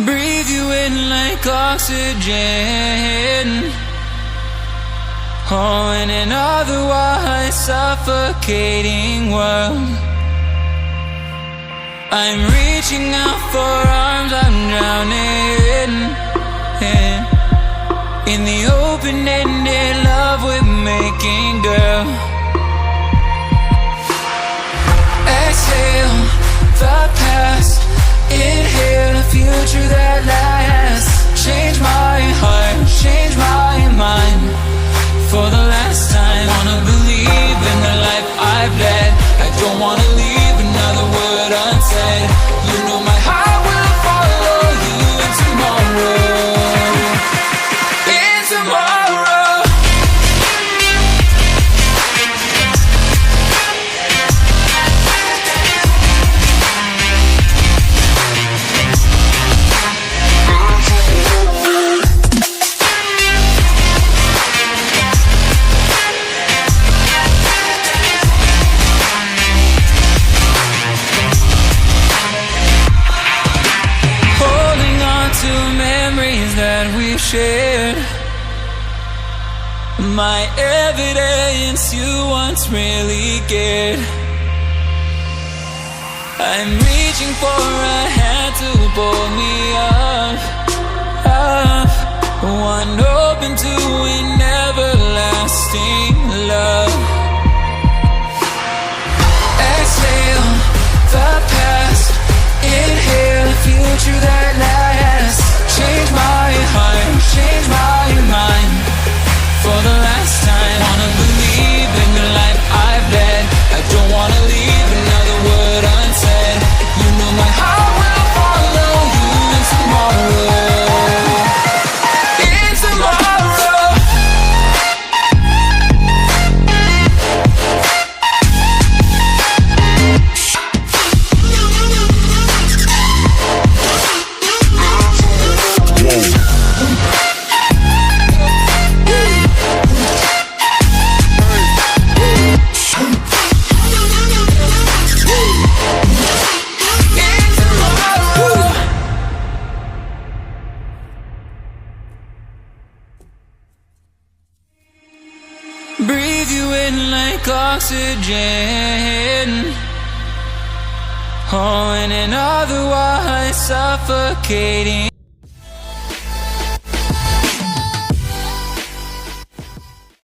Breathe you in like oxygen. Oh, in an otherwise suffocating world, I'm reaching out for arms, I'm drowning in the open-ended love we're making, girl. Exhale the past, inhale a future that lasts. Change my heart, change my mind for the last time. Wanna believe in the life I've led. I don't wanna leave another word unsaid. You know my heart will follow you in tomorrow. In tomorrow. That we shared, my evidence you once really cared. I'm reaching for a hand to pull me up, up, one open to an everlasting love. Exhale the past, inhale a future that lasts. Change my heart, change my mind for the last time. Wanna believe in the life I've led. I don't wanna leave another word unsaid. You know my heart will follow you in tomorrow. In tomorrow. Breathe you in like oxygen. Oh, in an otherwise suffocating